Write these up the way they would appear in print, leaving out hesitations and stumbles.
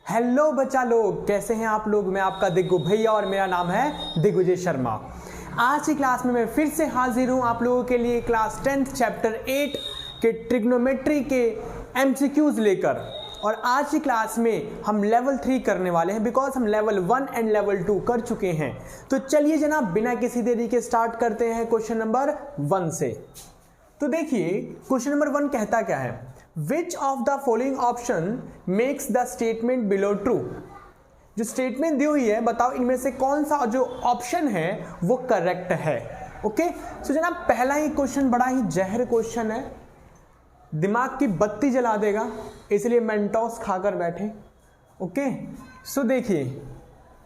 Hello बच्चा लोग, कैसे हैं आप लोग। मैं आपका दिग्गु भैया और मेरा नाम है दिग्विजय शर्मा। आज की क्लास में मैं फिर से हाजिर हूं आप लोगों के लिए क्लास 10th चैप्टर 8 के ट्रिग्नोमेट्री के एमसीक्यूज लेकर। और आज की क्लास में हम लेवल 3 करने वाले हैं बिकॉज हम लेवल 1 एंड लेवल 2 कर चुके हैं। तो चलिए जनाब बिना किसी देरी के स्टार्ट करते हैं क्वेश्चन नंबर 1 से। तो देखिए क्वेश्चन नंबर 1 कहता क्या है, Which of the following option makes the statement below true? जो स्टेटमेंट दी हुई है बताओ इनमें से कौन सा जो ऑप्शन है वो करेक्ट है। ओके सो जनाब पहला ही क्वेश्चन बड़ा ही जहर क्वेश्चन है, दिमाग की बत्ती जला देगा, इसलिए मेंटोस खाकर बैठे। ओके सो देखिए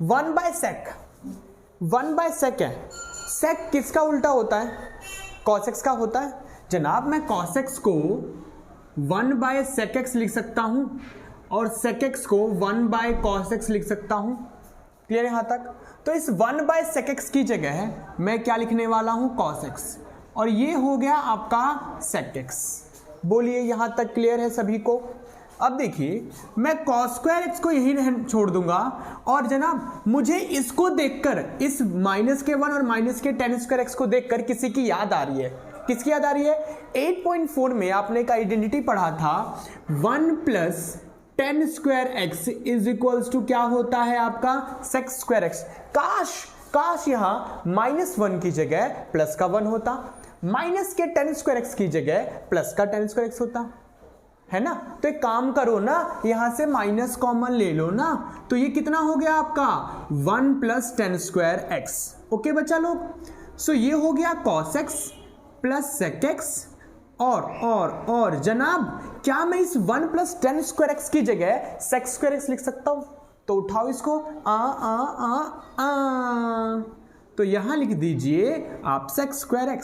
1/sec है। सेक किसका उल्टा होता है? कॉसेक्स का होता है। जनाब मैं कॉसेक्स को 1/sec x लिख सकता हूं और sec x को 1/cos x लिख सकता हूं। क्लियर यहां तक? तो इस 1/sec x की जगह मैं क्या लिखने वाला हूं? cos x, और ये हो गया आपका sec x। बोलिए यहां तक क्लियर है सभी को? अब देखिए मैं cos square x को यही छोड़ दूंगा और जनाब मुझे इसको देखकर, इस -1 और -tan square x को देखकर किसी की याद आ रही है। किसकी याद आ रही है? 8.4 में आपने एक आइडेंटिटी पढ़ा था 1 + tan square x = क्या होता है आपका? sec square x। काश यहां -1 की जगह प्लस का 1 होता, माइनस के tan square x की जगह प्लस का tan square x होता, है ना। तो एक काम करो ना, यहां से माइनस कॉमन ले लो ना, तो ये कितना हो गया आपका? 1 + tan square x। ओके बच्चा लोग, सो ये हो गया cos x plus sec x और जनाब क्या मैं इस 1 + tan square x की जगह sec square x लिख सकता हूं? तो उठाओ इसको, तो यहां लिख दीजिए आप sec square x।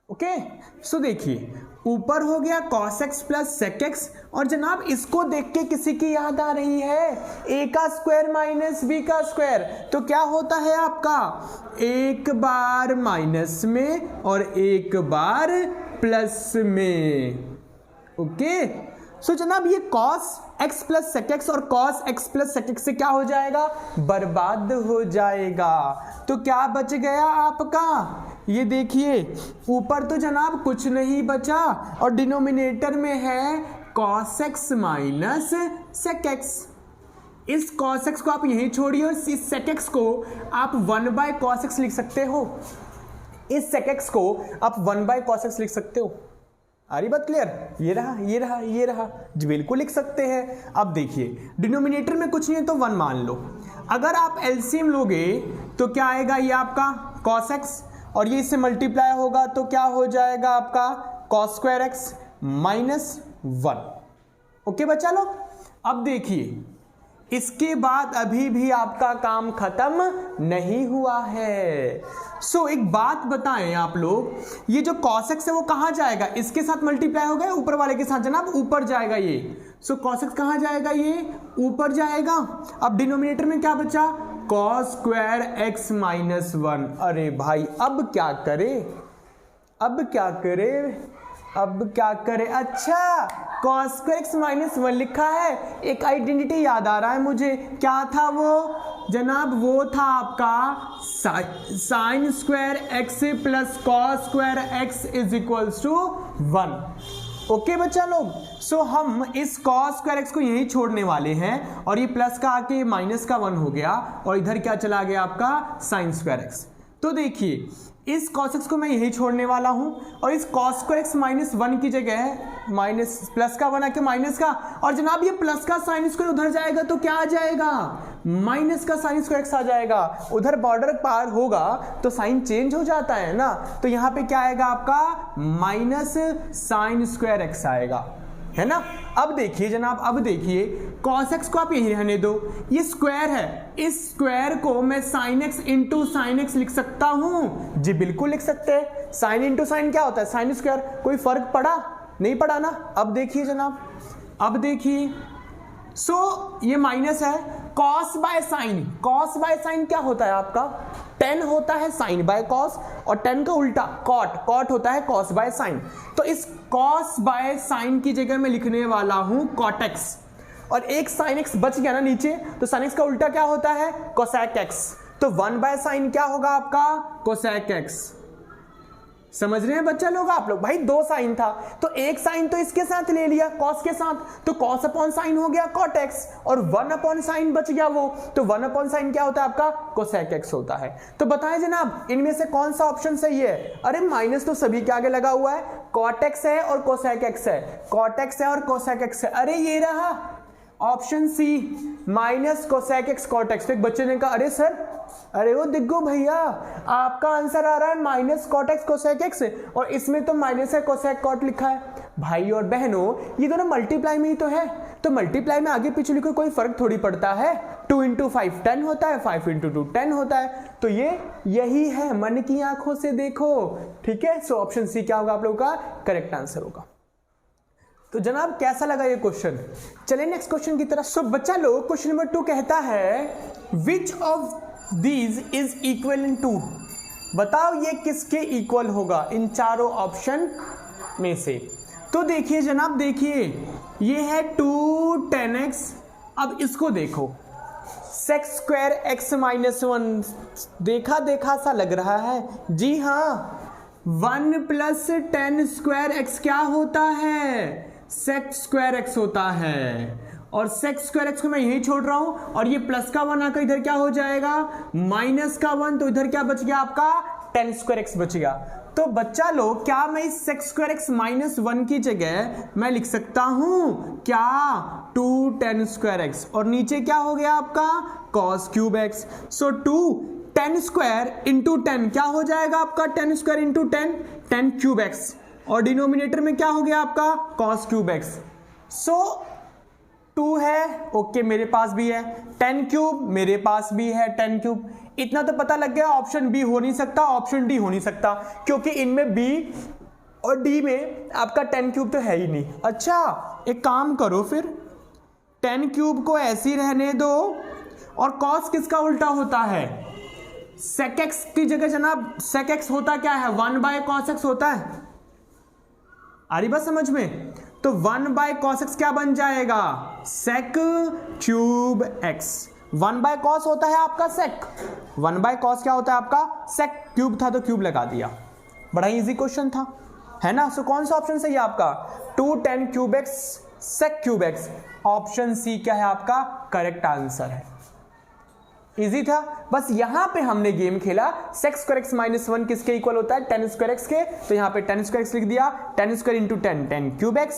Okay so देखिए ऊपर हो गया cos x plus sec x, और जनाब इसको देख के किसी की याद आ रही है a का स्क्वायर माइनस b का स्क्वायर, तो क्या होता है आपका? एक बार माइनस में और एक बार प्लस में। ओके सो जनाब ये cos x plus sec x और cos x plus sec x से क्या हो जाएगा? बर्बाद हो जाएगा। तो क्या बच गया आपका? ये देखिए ऊपर तो जनाब कुछ नहीं बचा और डिनोमिनेटर में है cos x minus sec x। इस cos x को आप यहीं छोड़िए और इस sec x को आप 1/cos x लिख सकते हो। इस sec x को आप 1/cos x लिख सकते हो। आ रही बात क्लियर? ये रहा जी, बिल्कुल लिख सकते हैं। अब देखिए डिनोमिनेटर में कुछ नहीं है तो 1 मान लो। अगर आप एलसीएम लोगे तो क्या आएगा? ये आपका cos x और ये इससे मल्टीप्लाई होगा तो क्या हो जाएगा आपका? cos square x -1। ओके बच्चा लोग, अब देखिए इसके बाद अभी भी आपका काम खत्म नहीं हुआ है। सो एक बात बताएं आप लोग, ये जो cos x है वो कहां जाएगा? इसके साथ मल्टीप्लाई हो गया, ऊपर वाले के साथ जनाब ऊपर जाएगा ये। सो cos x कहां जाएगा? ये ऊपर जाएगा। अब डिनोमिनेटर में क्या बचा? cos square x -1। अरे भाई अब क्या करे? अच्छा cos square x -1 लिखा है। एक आइडेंटिटी याद आ रहा है मुझे, क्या था वो जनाब? वो था आपका sin square x plus cos square x = 1। Okay बच्चा लोग, सो हम इस cos square x को यहीं छोड़ने वाले हैं और ये प्लस का आके माइनस का 1 हो गया और इधर क्या चला गया आपका? sin square x। तो देखिए इस cos x को मैं यही छोड़ने वाला हूं और इस cos square x -1 की जगह माइनस प्लस का 1 आके माइनस का, और जनाब ये प्लस का sin square उधर जाएगा तो क्या आ जाएगा? माइनस का sin square x आ जाएगा। उधर बॉर्डर पार होगा तो साइन चेंज हो जाता है ना, तो यहां पे क्या आएगा आपका? -sin square x आएगा, है ना। अब देखिए जनाब, अब देखिए cos x को आप यही रहने दो, ये स्क्वायर है, इस स्क्वायर को मैं sin x × sin x लिख सकता हूं जी, बिल्कुल लिख सकते हैं। sin × sin क्या होता है? sin square. कोई फर्क पड़ा? नहीं पड़ा ना। अब देखिए जनाब, अब देखिए सो ये माइनस है, cos बाय साइन क्या होता है आपका? tan होता है sin बाय cos और tan का उल्टा cot होता है cos बाय sin। तो इस cos बाय sin की जगह मैं लिखने वाला हूं cot x। और एक साइन एक्स बच गया ना नीचे, तो साइन एक्स का उल्टा क्या होता है, कोसेक एक्स। तो 1/sin क्या होगा आपका, कोसेक एक्स। समझ रहे हैं बच्चा लोग आप लोग? भाई 2 साइन था, तो एक साइन तो इसके साथ ले लिया, कॉस के साथ, तो कॉस अपॉन साइन हो गया कॉट एक्स, और 1/sin बच गया वो, तो 1/sin क्या होता है आपका, कोसेक एक्स होता है। तो बताएं जनाब इनमें से कौन सा ऑप्शन सही है? अरे माइनस तो सभी के आगे लगा हुआ है, कॉट एक्स है और कोसेक एक्स है, कॉट एक्स है और कोसेक एक्स है। अरे ये रहा option C, minus cosec x cot x. तो एक बच्चे ने कहा अरे सर, अरे वो दिग्गो भैया आपका आंसर आ रहा है minus cot x cosec x, और इसमें तो माइनस है कोसेक कॉट लिखा है। भाई और बहनों ये दोनों मल्टीप्लाई में ही तो है, तो मल्टीप्लाई में आगे पीछे लिखो कोई फर्क थोड़ी पड़ता है। 2 × 5 10 होता है, 5 × 2 10 होता है, तो ये यही है, मन की आंखों से देखो। ठीक है, सो ऑप्शन सी क्या होगा आप लोगों का करेक्ट आंसर होगा। तो जनाब कैसा लगा ये क्वेश्चन? चलिए नेक्स्ट क्वेश्चन की तरफ। सो बच्चा लोग क्वेश्चन नंबर 2 कहता है which of these is equal to, बताओ ये किसके इक्वल होगा इन चारों ऑप्शन में से। तो देखिए जनाब, देखिए ये है 2 10x, अब इसको देखो sec स्क्वायर x माइनस 1, देखा देखा सा लग रहा है। जी हाँ, 1 + 10 स्क्वायर x क्या होता है, sec स्क्वायर x होता है, और sec स्क्वायर x को मैं यही छोड़ रहा हूं, और ये प्लस का 1 आकर इधर क्या हो जाएगा, माइनस का 1, तो इधर क्या बच गया आपका 10 स्क्वायर x बच गया। तो बच्चा लोग क्या मैं इस sec स्क्वायर x माइनस 1 की जगह मैं लिख सकता हूं क्या 2 10 स्क्वायर x, और नीचे क्या हो गया आपका cos क्यूब x। सो 2 10 स्क्वायर इंटू 10 क्या हो जाएगा आपका 10 स्क्वायर इंटू 10 10 क्यूब x, और डिनोमिनेटर में क्या हो गया आपका cos क्यूब x। सो 2 है, ओके मेरे पास भी है, 10 क्यूब मेरे पास भी है 10 क्यूब। इतना तो पता लग गया ऑप्शन बी हो नहीं सकता, ऑप्शन डी हो नहीं सकता, क्योंकि इनमें बी और डी में आपका 10 क्यूब तो है ही नहीं। अच्छा एक काम करो फिर, 10 क्यूब को ऐसे ही रहने दो, और cos किसका उल्टा होता है, sec x की जगह जनाब sec x होता क्या है, 1/cos x होता है। आ रही बात समझ में? तो 1/cos x क्या बन जाएगा, sec क्यूब x। 1/cos होता है आपका sec, 1/cos क्या होता है आपका sec, क्यूब था तो क्यूब लगा दिया, बड़ा इजी क्वेश्चन था, है ना। सो कौन सा ऑप्शन सही है आपका, 2 10 cube x sec cube x, option C क्या है आपका करेक्ट आंसर है। इजी था, बस यहां पे हमने गेम खेला sec स्क्वायर x माइनस 1 किसके इक्वल होता है 10 स्क्वायर x के, तो यहां पे 10 स्क्वायर x लिख दिया, 10 स्क्वायर इंटू 10 10 क्यूब x,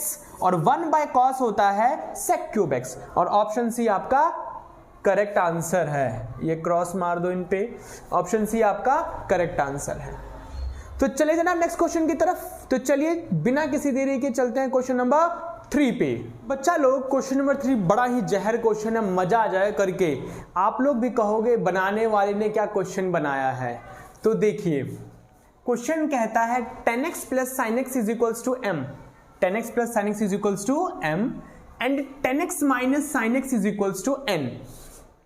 और 1/cos होता है sec क्यूब x, और ऑप्शन सी आपका करेक्ट आंसर है। ये क्रॉस मार दो इन पे, ऑप्शन सी आपका करेक्ट आंसर है। तो चलिए जनाब नेक्स्ट क्वेश्चन की तरफ। तो चलिए बिना किसी देरी के चलते हैं क्वेश्चन नंबर 3 पे। बच्चा लोग क्वेश्चन नंबर 3 बड़ा ही जहर क्वेश्चन है, मजा आ जाए करके, आप लोग भी कहोगे बनाने वाले ने क्या क्वेश्चन बनाया है। तो देखिए क्वेश्चन कहता है 10x + sin x = m, 10x + sin x = m and 10x - sin x = n,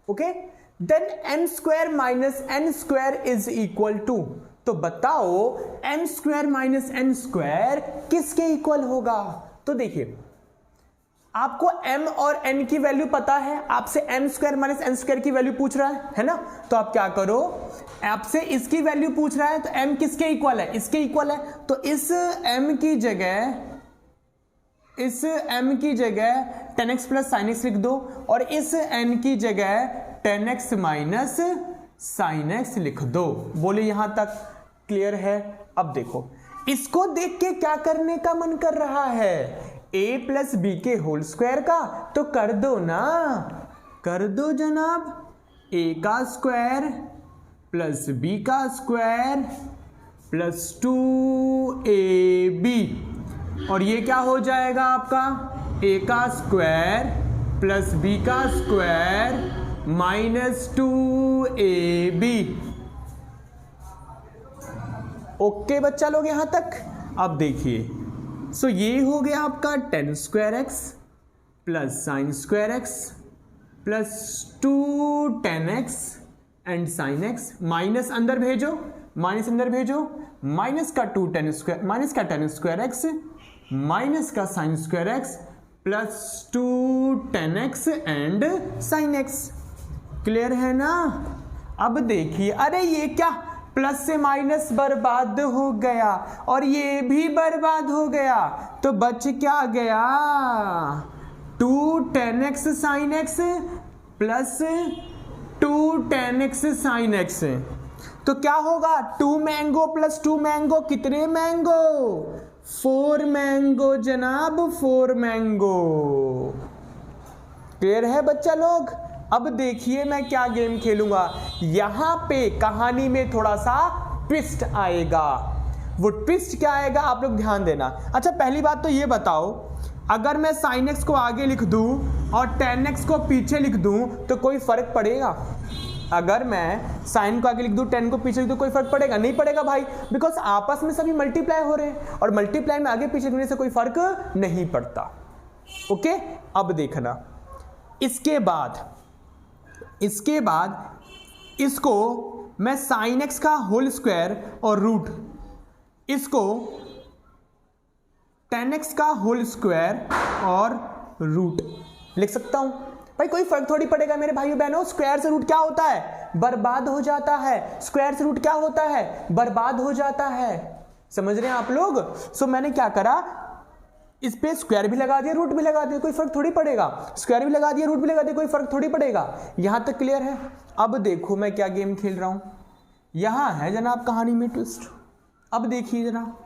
okay, then m² - n² is equal to, तो बताओ m² - n² किसके इक्वल होगा। तो देखिए आपको m और n की वैल्यू पता है, आपसे m² - n² की वैल्यू पूछ रहा है ना, तो आप क्या करो, आपसे इसकी वैल्यू पूछ रहा है, तो m किसके इक्वल है, इसके इक्वल है, तो इस m की जगह 10x + sin x लिख दो, और इस n की जगह 10x - sin x लिख दो। बोले यहां तक क्लियर है। अब देखो इसको देख के क्या करने का मन कर रहा है, a + b के होल स्क्वायर का, तो कर दो ना, कर दो जनाब, a का स्क्वायर + b का स्क्वायर + 2ab, और ये क्या हो जाएगा आपका a का स्क्वायर + b का स्क्वायर -2ab। ओके बच्चा लोग यहां तक। अब देखिए सो ये हो गया आपका 10 square x + sin square x + 2 10x and sin x, minus अंदर भेजो, माइनस अंदर भेजो, माइनस का 2 10 स्क्वायर, माइनस का 10 स्क्वायर x माइनस का sin square x plus 2 tan x and sin x। Clear है ना? अब देखिए, अरे ये क्या, प्लस से माइनस बर्बाद हो गया और ये भी बर्बाद हो गया, तो बच क्या गया, 2 tan x sin x plus 2 tan x sin x। तो क्या होगा, 2 मैंगो प्लस 2 मैंगो कितने मैंगो, 4 मैंगो जनाब, 4 मैंगो। क्लियर है बच्चा लोग? अब देखिए मैं क्या गेम खेलूंगा, यहां पे कहानी में थोड़ा सा ट्विस्ट आएगा। वो ट्विस्ट क्या आएगा आप लोग ध्यान देना। अच्छा पहली बात तो ये बताओ, अगर मैं sin x को आगे लिख दूं और tan x को पीछे लिख दूं तो कोई फर्क पड़ेगा? अगर मैं साइन को आगे लिख दूं, tan को पीछे लिख दूं, कोई फर्क पड़ेगा? नहीं पड़ेगा भाई, बिकॉज आपस में सभी मल्टीप्लाई हो रहे हैं और मल्टीप्लाई में आगे पीछे लिखने से कोई फर्क नहीं पड़ता। ओके, अब देखना, इसके बाद इसको मैं sin x का होल स्क्वायर और रूट, इसको tan x का होल स्क्वायर और रूट लिख सकता हूं। भाई कोई फर्क थोड़ी पड़ेगा मेरे भाइयों बहनों, स्क्वायर से रूट क्या होता है, बर्बाद हो जाता है। स्क्वायर से रूट क्या होता है, बर्बाद हो जाता है। समझ रहे हैं आप लोग? सो मैंने क्या करा, इस पे स्क्वायर भी लगा दिया, रूट भी लगा दिया, कोई फर्क थोड़ी पड़ेगा। स्क्वायर भी लगा दिया, रूट भी लगा दिया, कोई फर्क थोड़ी पड़ेगा। यहां तक क्लियर है? अब देखो मैं क्या गेम खेल रहा हूं, यहां है जनाब कहानी में ट्विस्ट। अब देखिए जनाब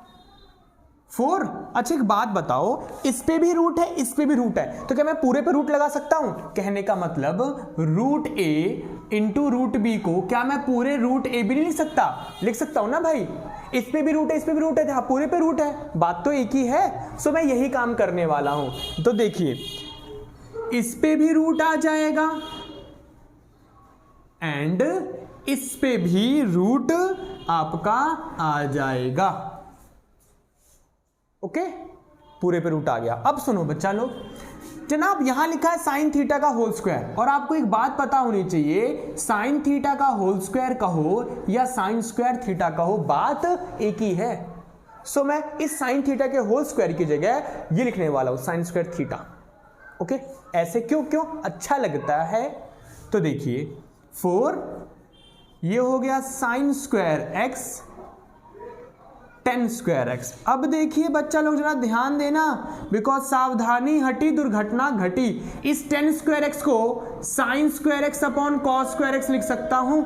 4। अच्छा एक बात बताओ, इस पे भी रूट है, इस पे भी रूट है, तो क्या मैं पूरे पे रूट लगा सकता हूं? कहने का मतलब रूट ए इंटू रूट बी को क्या मैं पूरे रूट ए भी नहीं लिख सकता? लिख सकता हूं ना भाई, इस पे भी रूट है, इस पे भी रूट है, हाँ पूरे पे रूट है, बात तो एक ही है। सो मैं यही काम करने वाला हूं। तो देखिए इस पे भी रूट आ जाएगा एंड इस पे भी रूट आपका आ जाएगा। ओके, पूरे पे रूट आ गया। अब सुनो बच्चा लोग, जनाब यहां लिखा है साइन थीटा का होल स्क्वायर, और आपको एक बात पता होनी चाहिए, साइन थीटा का होल स्क्वायर कहो या साइन स्क्वायर थीटा कहो, बात एक ही है। सो मैं इस साइन थीटा के होल स्क्वायर की जगह ये लिखने वाला हूं, साइन स्क्वायर थीटा। ओके, ऐसे क्यों क्यों अच्छा लगता है? तो देखिए 4 ये हो गया sine square x tan square x. अब देखिए बच्चा लोग जरा ध्यान देना, बिकॉज सावधानी हटी दुर्घटना घटी। इस tan स्क्वायर एक्स को sine square x upon cos square x लिख सकता हूं।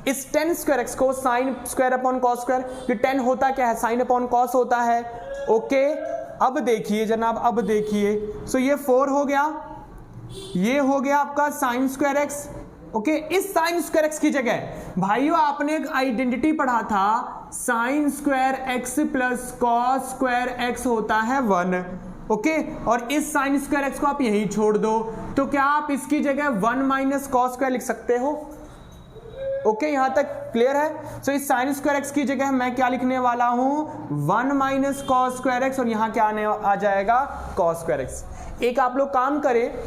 इस tan स्क्वायर एक्स को sine square upon cos square, ये tan होता क्या है, साइन अपॉन कॉस होता है। ओके, अब देखिए जनाब, अब देखिए, सो ये 4 हो गया, ये हो गया आपका साइन स्क्वायर एक्स। ओके, इस साइन स्क्वायर एक्स की जगह भाइयों आपने एक आइडेंटिटी पढ़ा था, sine square x plus cos square x होता है 1। ओके, और इस साइन स्क्वायर एक्स को आप यहीं छोड़ दो, तो क्या आप इसकी जगह 1 माइनस कॉस स्क्वायर लिख सकते हो? ओके, यहां तक क्लियर है? सो इस साइन स्क्वायर एक्स की जगह मैं क्या लिखने वाला हूं, 1 माइनस कॉस स्क्वायर एक्स, और यहां क्या आने आ जाएगा, कॉस स्क्वायर एक्स। एक आप लोग काम करें,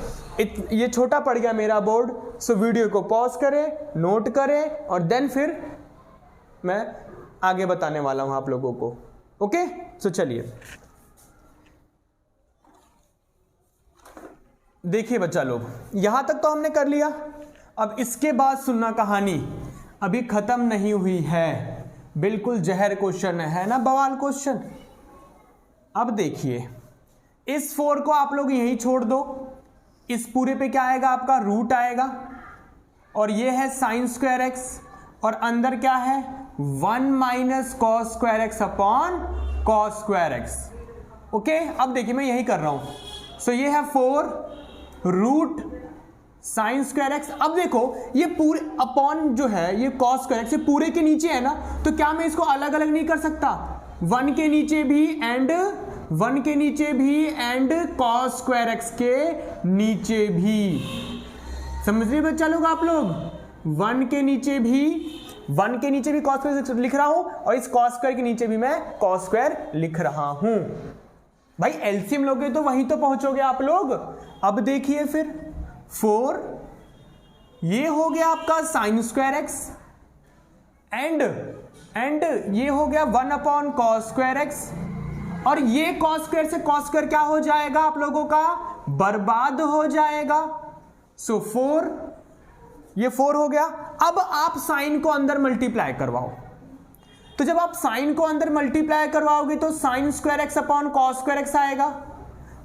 ये छोटा पड़ गया मेरा बोर्ड, सो वीडियो को पॉज करें, नोट करें, और देन फिर मैं आगे बताने वाला हूं आप लोगों को। ओके, सो चलिए देखिए बच्चा लोग, यहां तक तो हमने कर लिया। अब इसके बाद सुनना, कहानी अभी खत्म नहीं हुई है, बिल्कुल जहर क्वेश्चन है ना, बवाल क्वेश्चन। अब देखिए इस 4 को आप लोग यहीं छोड़ दो, इस पूरे पे क्या आएगा आपका, रूट आएगा, और ये है साइन स्क्वायर एक्स, और अंदर क्या है 1 minus cos square x upon cos square x. Okay, अब देखिए मैं यही कर रहा हूं। सो ये है 4 रूट साइन स्क्वायर एक्स। अब देखो ये पूरे अपॉन जो है ये कॉस स्क्वायर एक्स, ये पूरे के नीचे है ना, तो क्या मैं इसको अलग अलग नहीं कर सकता, 1 के नीचे भी एंड 1 के नीचे भी एंड कॉस स्क्वायर एक्स के नीचे भी। समझ रहे बच्चा लोग आप लोग, 1 के नीचे भी कॉस स्क्वायर लिख रहा हूं, और इस कॉस स्क्वायर के नीचे भी मैं कॉस स्क्वायर लिख रहा हूं। भाई एलसीएम लोगे तो वहीं तो पहुंचोगे आप लोग। अब देखिए फिर 4 ये हो गया आपका साइन स्क्वायर एक्स, एंड ये हो गया 1 अपॉन कॉस स्क्वायर एक्स, और ये कॉस स्क्वायर से कॉस स्क्वायर क्या हो जाएगा आप लोगों का, बर्बाद हो जाएगा। सो 4, ये 4 हो गया। अब आप साइन को अंदर मल्टीप्लाई करवाओ, तो जब आप साइन को अंदर मल्टीप्लाई करवाओगे तो sine square x upon cos square x आएगा,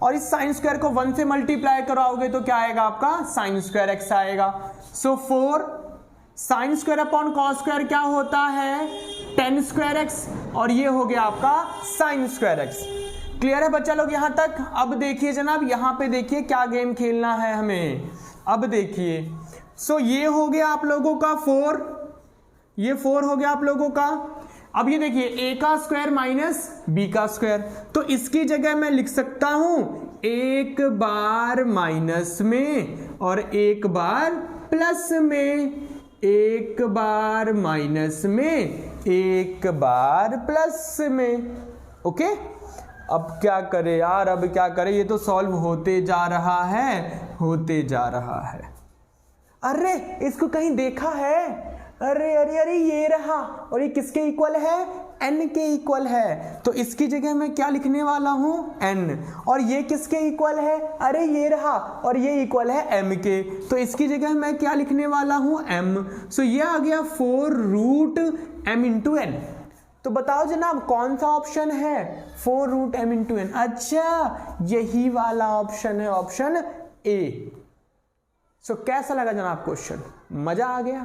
और इस साइन स्क्वायर को 1 से मल्टीप्लाई करवाओगे तो क्या आएगा आपका, साइन स्क्वायर एक्स आएगा। सो 4 sine square upon cos square क्या होता है, टेन स्क्वायर एक्स, और ये हो गया आपका साइन स्क्वायर एक्स। क्लियर है बच्चा लोग यहां तक? अब देखिए जनाब, यहां पे देखिए क्या गेम खेलना है हमें। अब देखिए, सो ये हो गया आप लोगों का 4, ये 4 हो गया आप लोगों का। अब ये देखिए a का स्क्वायर माइनस b का स्क्वायर, तो इसकी जगह मैं लिख सकता हूं एक बार माइनस में और एक बार प्लस में, एक बार माइनस में एक बार प्लस में। ओके, अब क्या करें यार, अब क्या करें, ये तो सॉल्व होते जा रहा है, होते जा रहा है। अरे इसको कहीं देखा है, अरे अरे अरे ये रहा, और ये किसके इक्वल है, n के इक्वल है, तो इसकी जगह मैं क्या लिखने वाला हूं, n। और ये किसके इक्वल है, अरे ये रहा, और ये इक्वल है m के, तो इसकी जगह मैं क्या लिखने वाला हूं, m। सो ये आ गया 4 रूट m इंटू n। तो बताओ जनाब कौन सा ऑप्शन है, 4 रूट m इंटू n। अच्छा, यही वाला ऑप्शन है, ऑप्शन ए। सो कैसा लगा जनाब क्वेश्चन, मजा आ गया?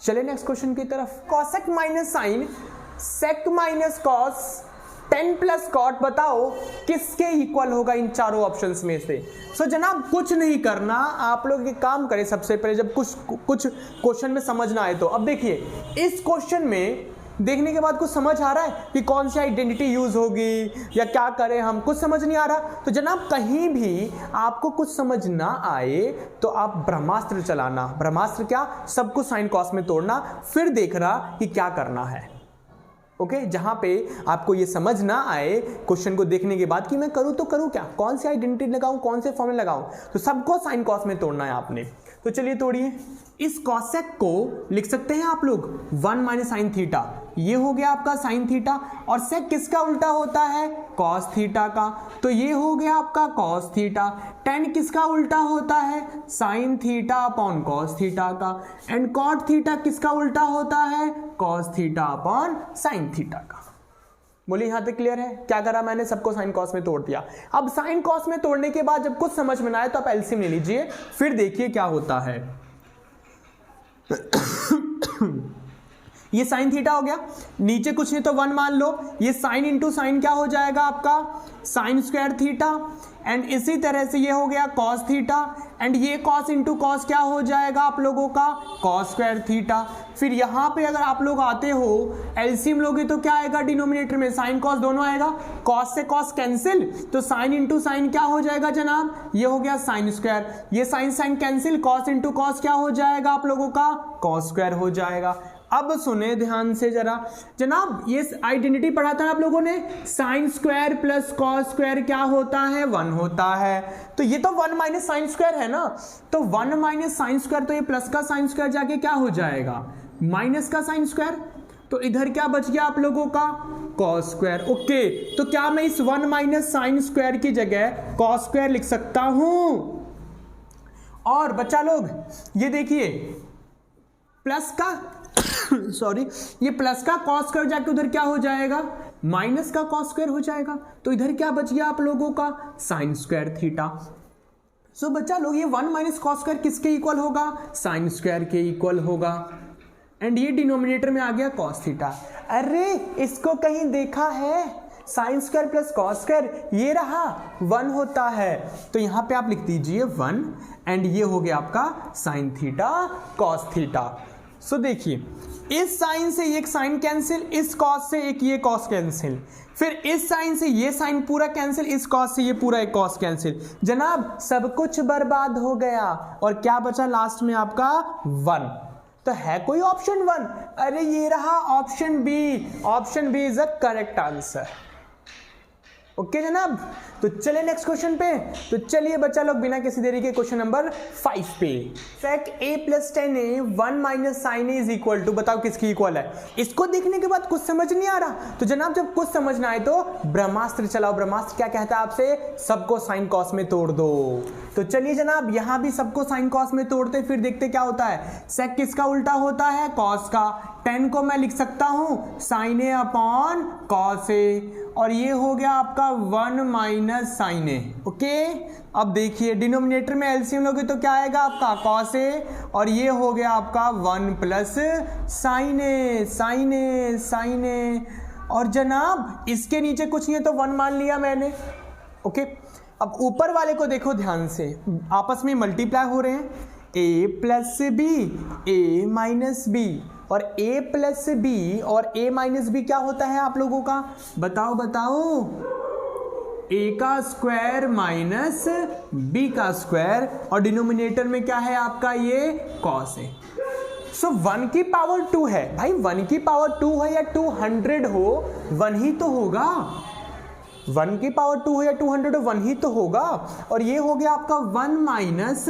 चले नेक्स्ट क्वेश्चन की तरफ। Cosec minus sine, sec minus cos, tan plus cot, बताओ किसके इक्वल होगा इन चारों ऑप्शंस में से। सो जनाब कुछ नहीं करना, आप लोग एक काम करें सबसे पहले, जब कुछ क्वेश्चन में समझ ना आए तो। अब देखिए इस क्वेश्चन में देखने के बाद कुछ समझ आ रहा है कि कौन सी आइडेंटिटी यूज होगी या क्या करें हम, कुछ समझ नहीं आ रहा। तो जनाब कहीं भी आपको कुछ समझ ना आए तो आप ब्रह्मास्त्र चलाना। ब्रह्मास्त्र क्या, सब कुछ साइन कॉस में तोड़ना, फिर देखना कि क्या करना है। ओके, जहां पे आपको ये समझ ना आए क्वेश्चन को देखने के बाद कि मैं करूं तो करूं क्या, कौन सी आइडेंटिटी लगाऊं, कौन से फॉर्मूले लगाऊं, तो सबको साइन कॉस में तोड़ना है आपने। तो चलिए तोड़िए। इस कॉसेक को लिख सकते हैं आप लोग 1 माइनस साइन थीटा, ये हो गया आपका साइन थीटा, और सेक किसका उल्टा होता है, कॉस थीटा का, तो ये हो गया आपका कॉस थीटा। टेन किसका उल्टा होता है, sine theta upon cos theta का, एंड कॉट थीटा किसका उल्टा होता है, cos theta upon sine theta का। बोलिए यहां तक क्लियर है? क्या करा मैंने, सबको साइन कॉस में तोड़ दिया। अब साइन कॉस में तोड़ने के बाद जब कुछ समझ में ना आए तो आप एलसीएम ले लीजिए, फिर देखिए क्या होता है। ये साइन थीटा हो गया, नीचे कुछ नहीं तो 1 मान लो, ये साइन इंटू साइन क्या हो जाएगा आपका, साइन स्क्वायर थीटा, एंड इसी तरह से ये हो गया कॉस थीटा, एंड ये कॉस इंटू कॉस क्या हो जाएगा आप लोगों का, कॉस स्क्वायर थीटा। फिर यहां पे अगर आप लोग आते हो एलसीएम लोगे तो क्या आएगा, डिनोमिनेटर में साइन कॉस दोनों आएगा, कॉस से कॉस कैंसिल, तो साइन इंटू साइन क्या हो जाएगा जनाब, ये हो गया साइन स्क्वायर, ये sine sine cancel, cos into cos क्या हो जाएगा आप लोगों का, कॉस स्क्वायर हो जाएगा। अब सुने ध्यान से जरा जनाब, ये आइडेंटिटी पढ़ा था आप लोगों ने, sine square plus cos square क्या होता है, 1 होता है। तो ये तो 1 माइनस साइन स्क्वायर है ना, तो 1 माइनस साइन स्क्वायर, तो ये प्लस का साइन स्क्वायर जाके क्या हो जाएगा, माइनस का साइन स्क्वायर, तो इधर क्या बच गया आप लोगों का, कॉस स्क्वायर। ओके, तो क्या मैं इस 1 माइनस साइन स्क्वायर की जगह कॉस स्क्वायर लिख सकता हूं? और बच्चा लोग ये देखिए प्लस का सॉरी, ये प्लस का कॉस स्क्वायर जाके उधर क्या हो जाएगा, माइनस का कॉस स्क्वायर हो जाएगा, तो इधर क्या बच गया आप लोगों का, साइन स्क्वायर थीटा। सो बच्चा लोग ये 1 माइनस कॉस स्क्वायर किसके इक्वल होगा, साइन स्क्वायर के इक्वल होगा, एंड ये डिनोमिनेटर में आ गया कॉस थीटा। अरे इसको कहीं देखा है, sine square plus cos square, ये रहा 1 होता है, तो यहां पे आप लिख दीजिए 1, एंड ये हो गया आपका साइन थीटा कॉस थीटा। सो देखिए इस साइन से एक साइन कैंसिल, इस कॉस से एक ये कॉस कैंसिल, फिर इस साइन से ये साइन पूरा कैंसिल, इस कॉस से ये पूरा एक कॉस कैंसिल, जनाब सब कुछ बर्बाद हो गया, और क्या बचा लास्ट में आपका 1। तो है कोई ऑप्शन 1? अरे ये रहा option B, option B is a correct answer. Okay जनाब, तो चलिए नेक्स्ट क्वेश्चन पे। तो चलिए बच्चा लोग बिना किसी देरी के क्वेश्चन नंबर 5 पे। Sec a plus 10a 1 minus sine a is equal to, बताओ किसकी इक्वल है। इसको देखने के बाद कुछ समझ नहीं आ रहा तो जनाब जब कुछ समझ ना आए तो ब्रह्मास्त्र चलाओ। ब्रह्मास्त्र क्या कहता है आपसे, सबको साइन कॉस में तोड़ दो। तो चलिए जनाब यहां भी सबको साइन कॉस में तोड़ते, फिर देखते क्या होता है। सेक किसका उल्टा होता है, कॉस का। 10 को मैं लिख सकता हूं sign A upon cos A, और ये हो गया आपका 1 माइनस साइन ए। ओके, अब देखिए डिनोमिनेटर में एलसीएम लोगे तो क्या आएगा आपका कॉस ए, और ये हो गया आपका 1 प्लस साइन ए, साइन ए, साइन ए। और जनाब इसके नीचे कुछ नहीं है तो 1 मान लिया मैंने। ओके, अब ऊपर वाले को देखो ध्यान से, आपस में मल्टीप्लाई हो रहे हैं। a plus b, a minus b, और a प्लस बी और a माइनस बी क्या होता है आप लोगों का, बताओ बताओ। a का स्क्वायर माइनस b का स्क्वायर, और डिनोमिनेटर में क्या है आपका, ये कॉस है। सो 1 की पावर 2 है भाई, 1 की पावर 2 है या 200 हो 1 ही तो होगा। 1 की पावर 2 हो या 200 हो 1 ही तो होगा। और ये हो गया आपका 1 माइनस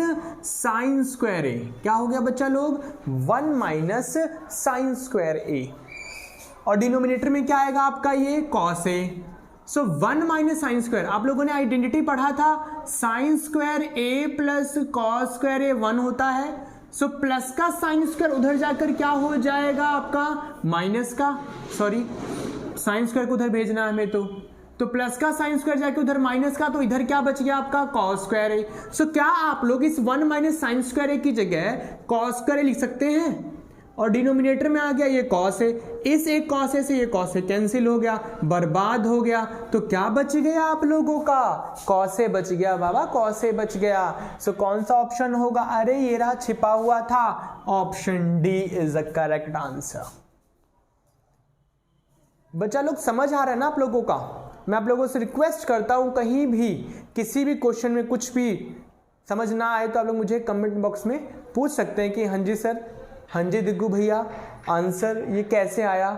साइन स्क्वायर ए। क्या हो गया बच्चा लोग, 1 माइनस साइन स्क्वायर ए, और डिनोमिनेटर में क्या आएगा आपका, ये cos A. So 1 minus sine square, आप लोगों ने आइडेंटिटी पढ़ा था, साइन स्क्वायर ए प्लस कॉस स्क्वायर ए 1 होता है। सो प्लस का साइन स्क्वायर उधर जाकर क्या हो जाएगा आपका, माइनस का, सॉरी साइन स्क्वायर को उधर भेजना है हमें, तो प्लस का साइन स्क्वायर जाके उधर माइनस का, तो इधर क्या बच गया आपका कॉस स्क्वायर ए। सो क्या आप लोग इस 1 माइनस साइन स्क्वायर ए की जगह कॉस स्क्वायर ए लिख सकते हैं, और डिनोमिनेटर में आ गया ये कॉस है, इस एक कॉस ए से ये कॉस ए कैंसिल हो गया, बर्बाद हो गया। तो क्या बच गया आप लोगों का, कॉस ए बच गया बाबा, कॉस ए बच गया। सो कौन सा ऑप्शन होगा, अरे ये रहा छिपा हुआ था, option D is the correct answer. बच्चा लोग समझ आ रहा है ना आप लोगों का। मैं आप लोगों से रिक्वेस्ट करता हूं कहीं भी किसी भी क्वेश्चन में कुछ भी समझ ना आए तो आप लोग मुझे कमेंट बॉक्स में पूछ सकते हैं कि हाँ जी सर, हाँ जी दिग्गू भैया, आंसर ये कैसे आया,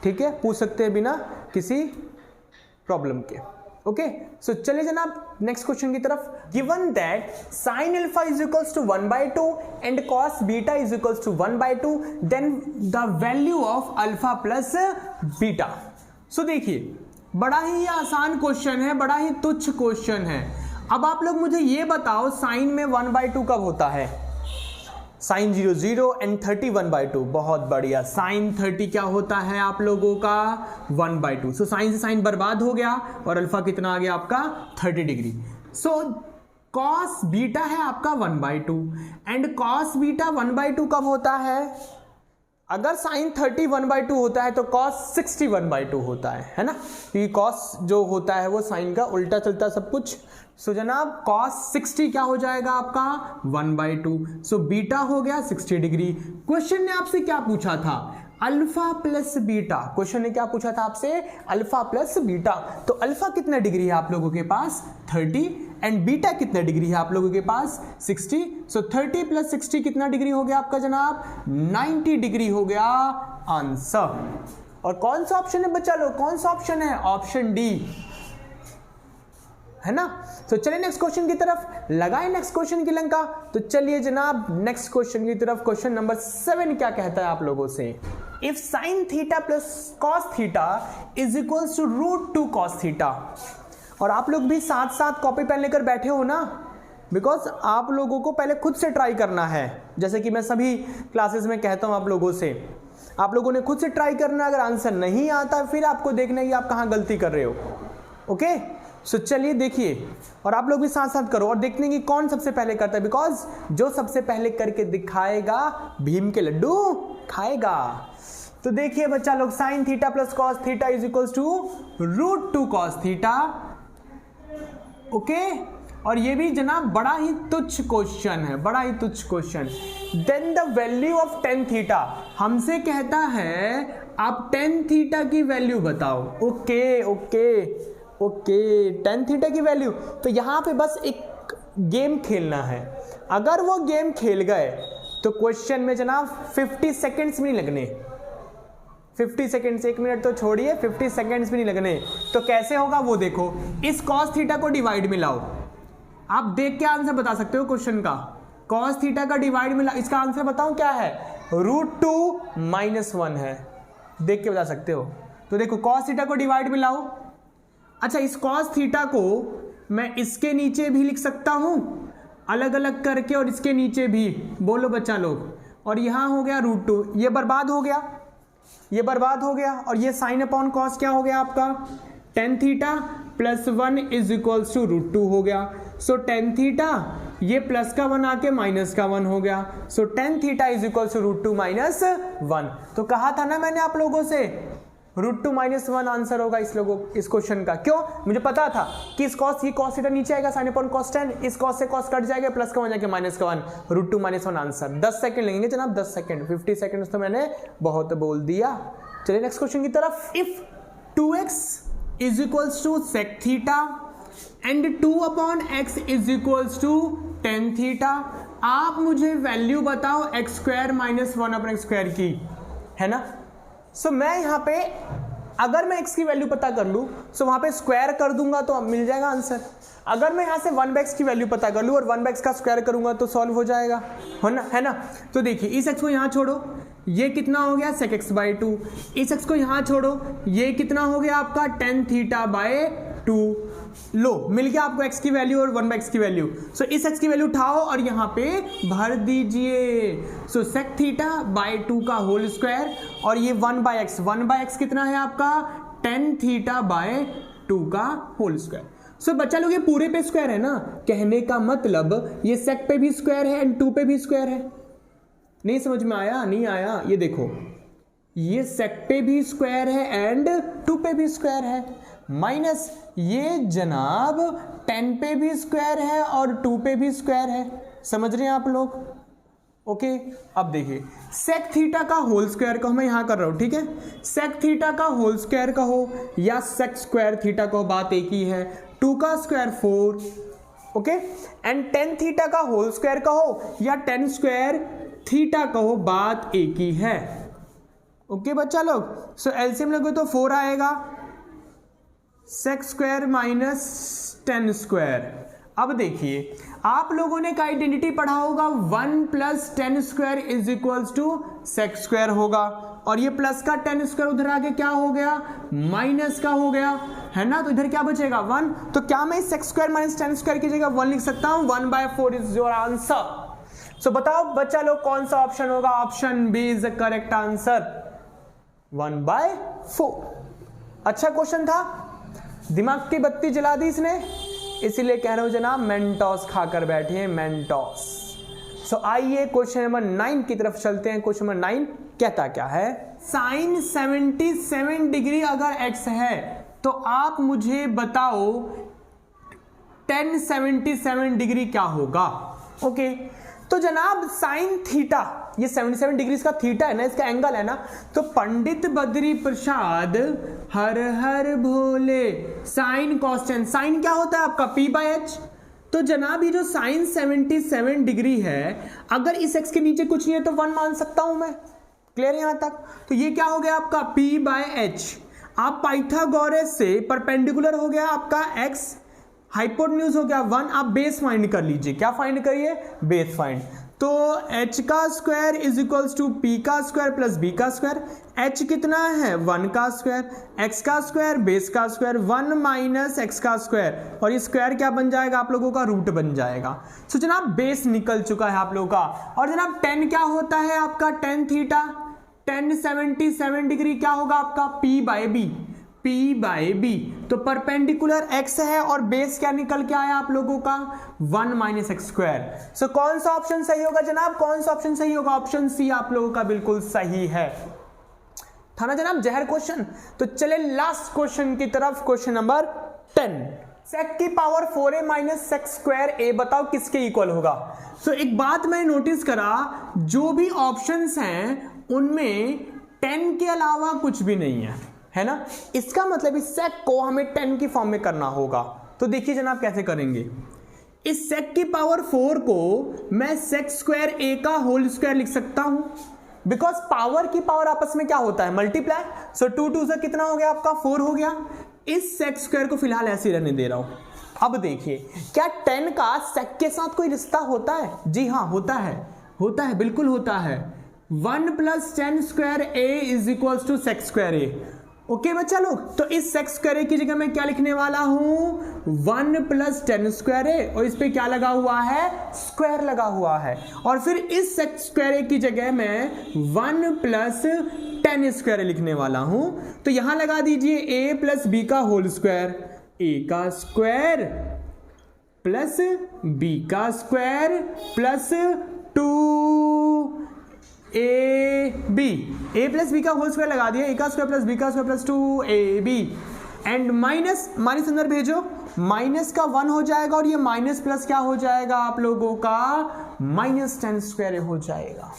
ठीक है, पूछ सकते हैं बिना किसी प्रॉब्लम के। ओके, सो चलिए जनाब नेक्स्ट क्वेश्चन की तरफ। Given that sine alpha is equals to 1/2 and cos beta is equals to 1/2, then the value of alpha plus beta. So देखिए बड़ा ही आसान क्वेश्चन है, बड़ा ही तुच्छ क्वेश्चन है। अब आप लोग मुझे ये बताओ साइन में 1/2 कब होता है, साइन 0 0 एंड 30 1/2। बहुत बढ़िया, साइन 30 क्या होता है आप लोगों का 1/2। सो साइन से साइन बर्बाद हो गया और अल्फा कितना आ गया आपका 30 डिग्री। सो कॉस बीटा है आपका 1/2 एंड कॉस बीटा 1/2 कब होता है, अगर साइन 30 1/2 होता है तो कॉस 60 1/2 होता है ना, क्योंकि कॉस जो होता है वो साइन का उल्टा चलता है सब कुछ। सो जनाब कॉस 60 क्या हो जाएगा आपका 1/2। सो बीटा हो गया 60 डिग्री। क्वेश्चन ने आपसे क्या पूछा था, अल्फा प्लस बीटा। क्वेश्चन ने क्या पूछा था आपसे, अल्फा प्लस बीटा। तो अल्फा कितना डिग्री है आप लोगों के पास 30 एंड बीटा कितना डिग्री है आप लोगों के पास 60। सो 30 प्लस 60 कितना डिग्री हो गया आपका जनाब 90 डिग्री हो गया आंसर। और कौन सा ऑप्शन है बच्चा लोग, कौन सा ऑप्शन है, ऑप्शन डी है ना। तो चलिए नेक्स्ट क्वेश्चन की तरफ लगाए नेक्स्ट क्वेश्चन की लंका। तो चलिए जनाब नेक्स्ट क्वेश्चन की तरफ। क्वेश्चन नंबर 7 क्या कहता है आप लोगों से, if sine theta plus cos theta is equals to √2 cos theta. और आप लोग भी साथ साथ कॉपी पेन लेकर बैठे हो ना, बिकॉज आप लोगों को पहले खुद से ट्राई करना है। जैसे कि मैं सभी क्लासेस में कहता हूं आप लोगों से, आप लोगों ने खुद से ट्राई करना। अगर आंसर नहीं आता फिर आपको देखना है कि आप कहां गलती कर रहे हो। ओके, सो चलिए देखिए, और आप लोग भी साथ साथ करो और देखते हैं कि कौन सबसे पहले करता है, बिकॉज जो सबसे पहले करके दिखाएगा भीम के लड्डू खाएगा। तो देखिए बच्चा लोग, sine theta plus cos theta is equals to √2 cos theta. Okay, और ये भी जनाब बड़ा ही तुच्छ क्वेश्चन है, बड़ा ही तुच्छ question. Then the value of tan theta, हमसे कहता है आप टेन थीटा की वैल्यू बताओ। Okay okay okay, tan theta की वैल्यू। तो यहां पे बस एक गेम खेलना है, अगर वो गेम खेल गए तो क्वेश्चन में जनाब 50 सेकेंड्स भी नहीं लगने, 50 सेकेंड्स, 1 मिनट तो छोड़िए, 50 सेकेंड्स भी नहीं लगने। तो कैसे होगा वो देखो, इस कॉस थीटा को डिवाइड में लाओ, आप देख के आंसर बता सकते हो क्वेश्चन का। कॉस थीटा का डिवाइड में, इसका आंसर बताऊं क्या है, √2 - 1 है, देख के बता सकते हो। तो देखो कॉस थीटा को डिवाइड में लाओ। अच्छा, इस कॉस थीटा को मैं इसके नीचे भी लिख सकता हूं अलग अलग करके, और इसके नीचे भी, बोलो बच्चा लोग। और यहां हो गया √2, ये बर्बाद हो गया, ये बर्बाद हो गया। और ये साइन अपॉन कॉस क्या हो गया आपका, tan थीटा + 1 = √2 हो गया। सो tan थीटा, ये प्लस का 1 आके माइनस का 1 हो गया। सो tan थीटा = √2 - 1। तो कहा था ना मैंने आप लोगों से, √2 - 1 आंसर होगा इस क्वेश्चन का। क्यों, मुझे पता था कि इस कॉस, ये कॉस थीटा नीचे आएगा, साइन अपॉन कॉस tan, इस कॉस से कॉस कट जाएगा, प्लस का 1 जाके माइनस का 1, √2 - 1 आंसर। 10 सेकंड लगेंगे जनाब, 10 सेकंड, 50 सेकंड तो मैंने बहुत बोल दिया। चलिए नेक्स्ट क्वेश्चन की तरफ। If 2x = sec theta and 2/x = tan theta, आप मुझे वैल्यू बताओ x² - 1/x² की, है ना। सो मैं यहाँ पे अगर मैं x की वैल्यू पता कर लूँ, सो वहाँ पे स्क्वायर कर दूंगा तो मिल जाएगा आंसर। अगर मैं यहाँ से 1/x की वैल्यू पता कर लूँ और 1/x का स्क्वायर करूंगा तो सॉल्व हो जाएगा, है ना। तो देखिए इस x को यहाँ छोड़ो, ये कितना हो गया sec x/2, इस x को यहाँ छोड़ो, ये कितना हो गया आपका tan θ/2। लो, मिल गया आपको x की वैल्यू और 1/x की वैल्यू। सो इस x की वैल्यू उठाओ और यहाँ पे भर दीजिए। सो sec θ/2 का होल स्क्वायर, और ये 1/x कितना है आपका, tan θ/2 का होल स्क्वायर। सो बच्चा लोग ये पूरे पे स्क्वायर है ना, कहने का मतलब ये sec पे भी स्क्वायर है एंड 2 पे भी स्क्वायर है। नहीं समझ में आया, नहीं आया, ये देखो, ये sec पे भी स्क्वायर है एंड 2 पे भी स्क्वायर है, माइनस ये जनाब tan पे भी स्क्वायर है और 2 पे भी स्क्वायर है। समझ रहे हैं आप लोग, ओके। अब देखिए sec थीटा का होल स्क्वायर कहो, मैं यहां कर रहा हूं, ठीक है, sec थीटा का होल स्क्वायर कहो या sec स्क्वायर थीटा कहो, बात एक ही है। 2 का square 4, okay, and tan theta का होल स्क्वायर कहो या tan स्क्वायर थीटा कहो, बात एक ही है, ओके बच्चा लोग। सो एलसीएम लोगे तो 4 आएगा, sec स्क्वायर - tan स्क्वायर। अब देखिए आप लोगों ने का आइडेंटिटी पढ़ा होगा, 1 + tan स्क्वायर = sec स्क्वायर होगा, और ये प्लस का tan स्क्वायर उधर आके क्या हो गया, माइनस का हो गया, है ना। तो इधर क्या बचेगा, 1। तो क्या मैं sec स्क्वायर - tan स्क्वायर की जगह 1 लिख सकता हूं, 1/4 इज योर आंसर। सो बताओ बच्चा लोग कौन सा ऑप्शन होगा, option B is the correct answer, 1/4। अच्छा क्वेश्चन था, दिमाग की बत्ती जला दी इसने, इसीलिए कह रहा हूं जनाब मेंटोस खाकर बैठिए, मेंटोस। सो आइए क्वेश्चन नंबर 9 की तरफ चलते हैं। क्वेश्चन नंबर 9 कहता क्या है, साइन 77 डिग्री अगर x है तो आप मुझे बताओ tan 77 डिग्री क्या होगा, ओके। तो जनाब साइन थीटा, ये 77 डिग्री का थीटा है ना, इसका एंगल है ना, तो पंडित बद्री प्रसाद हर हर भोले, साइन कॉस्टेंट, साइन क्या होता है आपका p/h। तो जनाब ये जो साइन 77 डिग्री है, अगर इस x के नीचे कुछ नहीं है तो 1 मान सकता हूं मैं, क्लियर यहां तक। तो ये क्या हो गया आपका p/h। आप पाइथागोरस से परपेंडिकुलर हो गया आपका x, हाइपोटेन्यूज हो गया 1, आप बेस फाइंड कर लीजिए। क्या फाइंड करिए, बेस फाइंड। तो h का स्क्वायर = p का स्क्वायर प्लस b का स्क्वायर। h कितना है, 1 का स्क्वायर, x का स्क्वायर, बेस का स्क्वायर, 1 - x का स्क्वायर, और ये स्क्वायर क्या बन जाएगा आप लोगों का, रूट बन जाएगा। सो जनाब बेस निकल चुका है आप लोगों का। और जनाब tan क्या होता है आपका, tan थीटा, tan 77 डिग्री क्या होगा आपका, p/b। तो परपेंडिकुलर x है और बेस क्या निकल के आया आप लोगों का, 1 - x स्क्वायर। सो कौन सा ऑप्शन सही होगा जनाब, कौन सा ऑप्शन सही होगा, ऑप्शन सी आप लोगों का बिल्कुल सही है, था ना जनाब, जहर क्वेश्चन। तो चले लास्ट क्वेश्चन की तरफ, क्वेश्चन नंबर 10। sec की power 4a - sec square a बताओ किसके इक्वल होगा। सो एक बात मैंने नोटिस करा, जो भी ऑप्शंस हैं उनमें 10 के अलावा कुछ भी नहीं है ना। इसका मतलब इस sec को हमें 10 की फॉर्म में करना होगा। तो देखिए जनाब कैसे करेंगे, इस sec की पावर 4 को मैं sec स्क्वायर a का होल स्क्वायर लिख सकता हूं, बिकॉज पावर की पावर आपस में क्या होता है, मल्टीप्लाई। सो 2 2 से कितना हो गया आपका, 4 हो गया। इस सेक स्क्वायर को फिलहाल ऐसे ही रहने दे रहा हूं। अब देखिए, क्या 10 का सेक के साथ कोई रिश्ता होता है? जी हाँ, होता है, बिल्कुल होता है। 1 + 10 square a is equal to sec square a। Okay बच्चा लोग, तो इस सेक स्क्वायर a की जगह मैं क्या लिखने वाला हूं, 1 + 10 स्क्वायर a, और इस पे क्या लगा हुआ है, स्क्वायर लगा हुआ है। और फिर इस सेक स्क्वायर a की जगह मैं 1 + 10 स्क्वायर लिखने वाला हूं। तो यहां लगा दीजिए a + b का होल स्क्वायर, a का स्क्वायर प्लस b का square plus 2ab, a + b का होल स्क्वायर लगा दिया, a का स्क्वायर प्लस b का square plus 2ab, and minus अंदर भेजो, माइनस का 1 हो जाएगा, और ये माइनस प्लस क्या हो जाएगा आप लोगों का, -10 स्क्वायर हो जाएगा।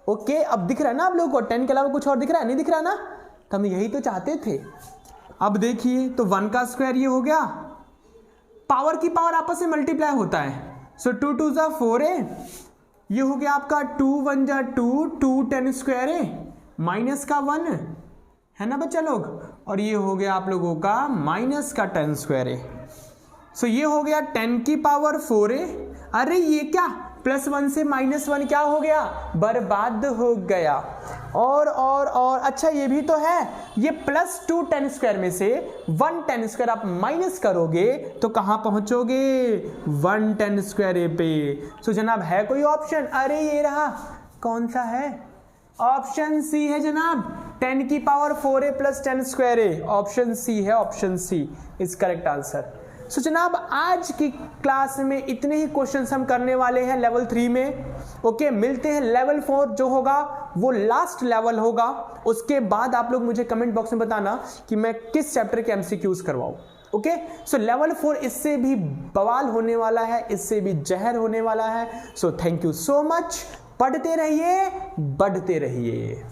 ओके, अब दिख रहा है ना आप लोगों को, 10 के अलावा कुछ और दिख रहा है, नहीं दिख रहा ना? तो हम यही तो चाहते थे। अब देखिए, तो 1 का स्क्वायर ये हो गया, पावर की पावर आपस में मल्टीप्लाई होता है। सो 2 2 = 4a, ये हो गया आपका 2 1 = 2, 2 10 स्क्वायर a, माइनस का 1 है ना बच्चा लोग, और ये हो गया आप लोगों का माइनस का 10 स्क्वायर a। सो ये हो गया 10 की पावर 4a। अरे ये क्या, +1 से -1 क्या हो गया, बर्बाद हो गया। और अच्छा ये भी तो है, ये +2 10 स्क्वायर में से 1 10 स्क्वायर आप माइनस करोगे तो कहां पहुंचोगे, 1 10 स्क्वायर ए पे। सो जनाब है कोई ऑप्शन, अरे ये रहा, कौन सा है, ऑप्शन सी है जनाब, 10 की power 4a + 10 square a, option C है, option C is correct answer. So जनाब आज की क्लास में इतने ही क्वेश्चंस हम करने वाले हैं लेवल 3 में। ओके, मिलते हैं लेवल 4 जो होगा वो लास्ट लेवल होगा। उसके बाद आप लोग मुझे कमेंट बॉक्स में बताना कि मैं किस चैप्टर के एमसीक्यूज करवाऊं। ओके, सो लेवल 4 इससे भी बवाल होने वाला है, इससे भी जहर होने वाला है। So thank you so much, पढ़ते रहिए, बढ़ते रहिए।